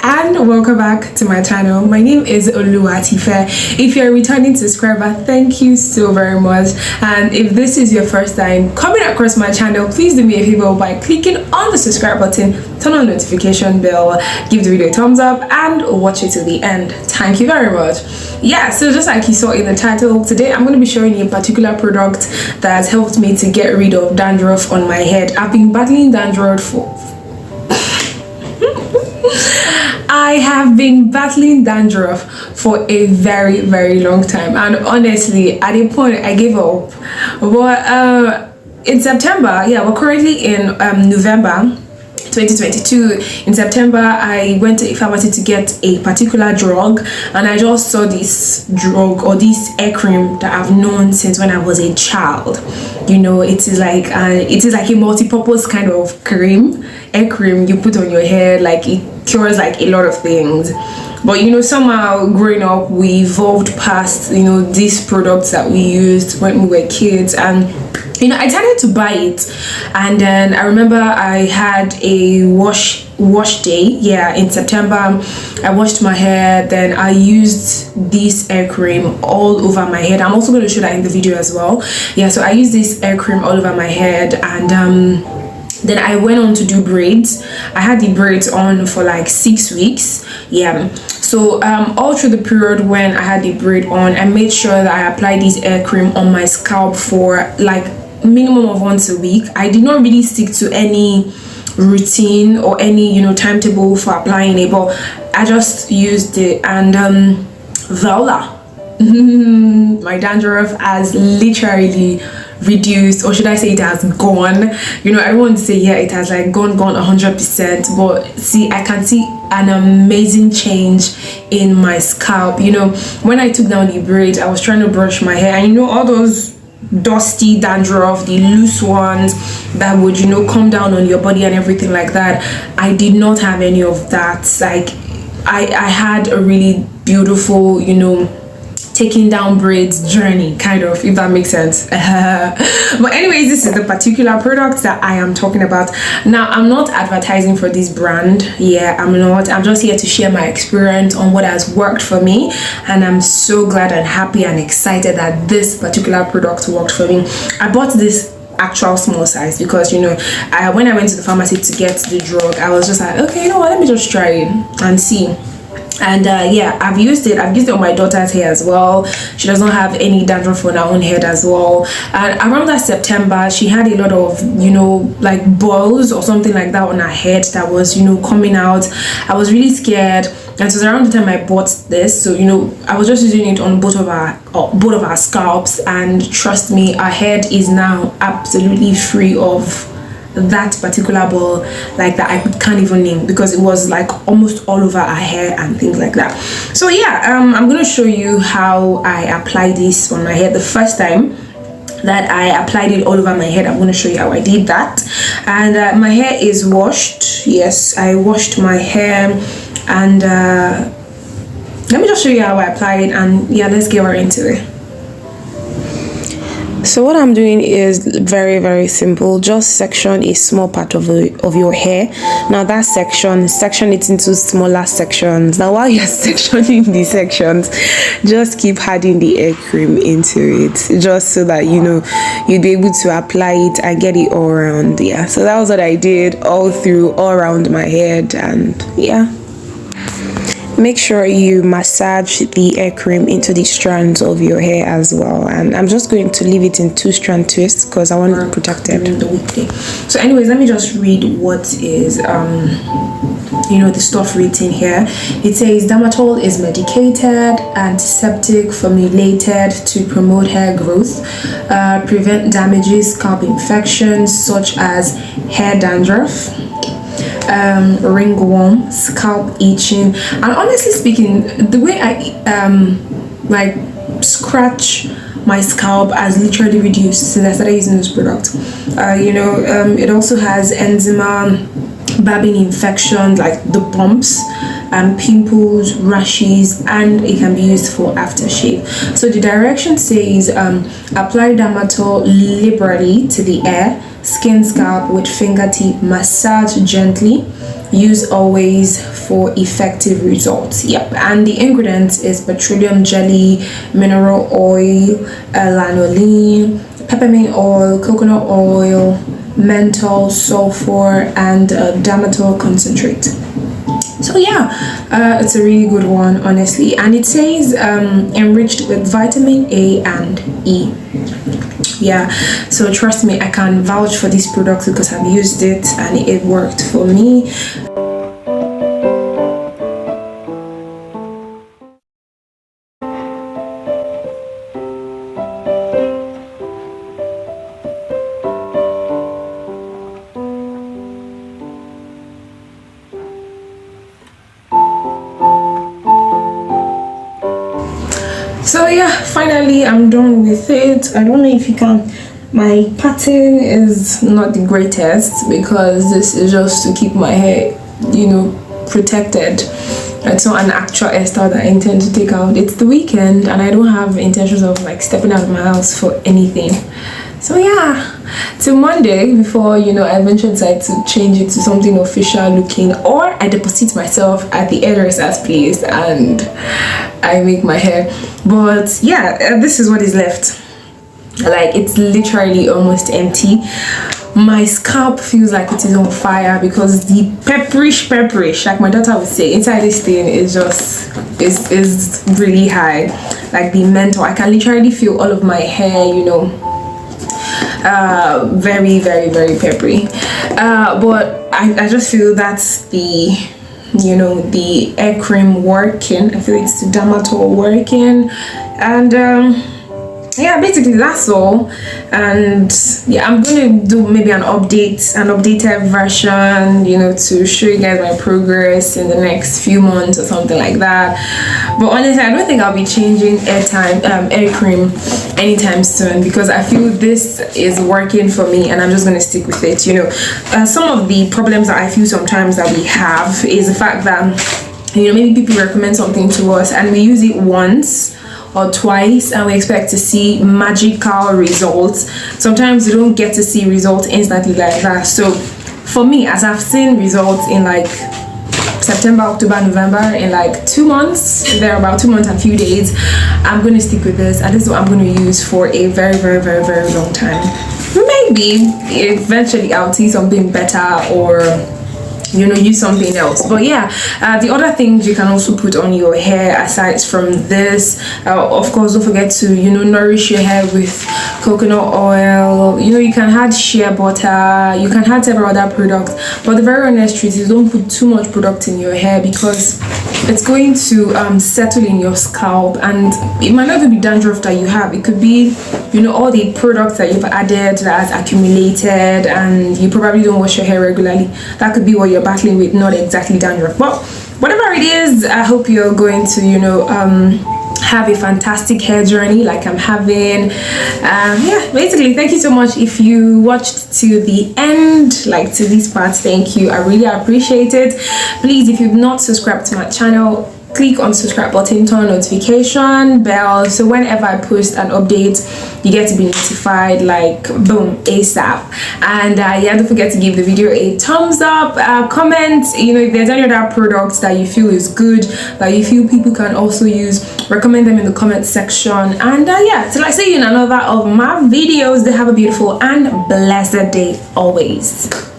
and welcome back to my channel. My name is Oluwatife. If you're a returning subscriber, thank you so very much. And if this is your first time coming across my channel, please do me a favor by clicking on the subscribe button, turn on the notification bell, give the video a thumbs up, and watch it till the end. Thank you very much. Yeah, so just like you saw in the title, today I'm going to be showing you a particular product that has helped me to get rid of dandruff on my head. I've been battling dandruff for I have been battling dandruff for a very, very long time, and honestly, at a point I gave up. But in September, yeah, we're currently in November 2022. In September, I went to a pharmacy to get a particular drug, and I just saw this drug or this hair cream that I've known since when I was a child. You know, it is like a multi-purpose kind of cream, hair cream you put on your hair. Like, it cures like a lot of things. But you know, somehow growing up, we evolved past, you know, these products that we used when we were kids, and you know, I tended to buy it. And then I remember I had a wash day, yeah, in September. I washed my hair, then I used this hair cream all over my head. I'm also going to show that in the video as well. Yeah, so I used this hair cream all over my head, and then I went on to do braids. I had the braids on for like 6 weeks. Yeah, so all through the period when I had the braid on, I made sure that I applied this hair cream on my scalp for like minimum of once a week. I did not really stick to any routine or any, you know, timetable for applying it, but I just used it, and voila, my dandruff has literally reduced, or should I say it has gone. You know, I don't want to say yeah, it has like gone 100%, but see, I can see an amazing change in my scalp. You know, when I took down the braid, I was trying to brush my hair, and you know, all those dusty dandruff, the loose ones that would, you know, come down on your body and everything like that, I did not have any of that. Like, I had a really beautiful, you know, taking down braids journey, kind of, if that makes sense. But anyways, this is the particular product that I am talking about. Now, I'm not advertising for this brand. Yeah, I'm not. I'm just here to share my experience on what has worked for me, and I'm so glad and happy and excited that this particular product worked for me. I bought this actual small size because, you know, when I went to the pharmacy to get the drug, I was just like, okay, you know what, let me just try it and see. And yeah, I've used it on my daughter's hair as well. She does not have any dandruff on her own head as well. And around that September, she had a lot of, you know, like boils or something like that on her head that was, you know, coming out. I was really scared, and it was around the time I bought this. So, you know, I was just using it on both of our scalps, and trust me, our head is now absolutely free of that particular ball, like that I can't even name, because it was like almost all over her hair and things like that. So yeah, I'm gonna show you how I apply this on my hair. The first time that I applied it all over my head, I'm going to show you how I did that. And my hair is washed. Yes, I washed my hair, and let me just show you how I apply it, and yeah, let's get right into it. So what I'm doing is very, very simple. Just section a small part of your hair. Now that section it into smaller sections. Now while you're sectioning the sections, just keep adding the hair cream into it, just so that, you know, you'll be able to apply it and get it all around. Yeah, so that was what I did all around my head. And yeah, make sure you massage the hair cream into the strands of your hair as well. And I'm just going to leave it in 2-strand twists because I want it protected during the weekday. So anyways, let me just read what is you know, the stuff written here. It says Damatol is medicated, antiseptic, formulated to promote hair growth, prevent damages, scalp infections such as hair dandruff, ringworm, scalp itching. And honestly speaking, the way I like scratch my scalp has literally reduced since I started using this product. You know, it also has eczema, babbing infection, like the bumps, pimples, rashes, and it can be used for aftershave. So the direction says apply Damatol liberally to the hair skin scalp with fingertip, massage gently, use always for effective results. Yep. And the ingredients is petroleum jelly, mineral oil, lanolin, peppermint oil, coconut oil, menthol, sulfur, and Damatol concentrate. So yeah, it's a really good one, honestly. And it says enriched with vitamin A and E. Yeah, so trust me, I can vouch for this product because I've used it and it worked for me. So yeah, finally I'm done with it. I don't know if you can, my pattern is not the greatest because this is just to keep my hair, you know, protected. It's not an actual hairstyle that I intend to take out. It's the weekend and I don't have intentions of like stepping out of my house for anything. So yeah, till Monday before, you know, I eventually decide to change it to something official looking, or I deposit myself at the hairdresser's place and I make my hair. But yeah, this is what is left. Like, it's literally almost empty. My scalp feels like it is on fire because the pepperish, like my daughter would say, inside this thing is just is really high. Like the menthol, I can literally feel all of my hair, you know, very peppery. But I just feel that's the, you know, the hair cream working. I feel it's the Damatol working. And yeah, basically that's all. And yeah, I'm gonna do maybe an updated version, you know, to show you guys my progress in the next few months or something like that. But honestly, I don't think I'll be changing hair cream anytime soon because I feel this is working for me and I'm just gonna stick with it. You know, some of the problems that I feel sometimes that we have is the fact that, you know, maybe people recommend something to us and we use it once or twice and we expect to see magical results. Sometimes you don't get to see results instantly like that. So for me, as I've seen results in like September, October, November, in like 2 months, they're about 2 months and a few days, I'm going to stick with this and this is what I'm going to use for a very long time. Maybe eventually I'll see something better or, you know, use something else. But yeah, the other things you can also put on your hair aside from this, of course, don't forget to, you know, nourish your hair with coconut oil. You know, you can add shea butter, you can add several other products, but the very honest truth is don't put too much product in your hair because it's going to settle in your scalp and it might not even be dandruff that you have. It could be, you know, all the products that you've added that has accumulated and you probably don't wash your hair regularly. That could be what you're battling with, not exactly dandruff. But whatever it is, I hope you're going to, you know, have a fantastic hair journey like I'm having. Yeah, basically, thank you so much if you watched to the end, like to this part. Thank you, I really appreciate it. Please, if you've not subscribed to my channel, click on subscribe button, turn on notification bell so whenever I post an update you get to be notified, like boom, ASAP. And yeah, don't forget to give the video a thumbs up, comment, you know, if there's any other products that you feel is good that you feel people can also use, recommend them in the comment section. And yeah, till I see you in another of my videos, they have a beautiful and blessed day always.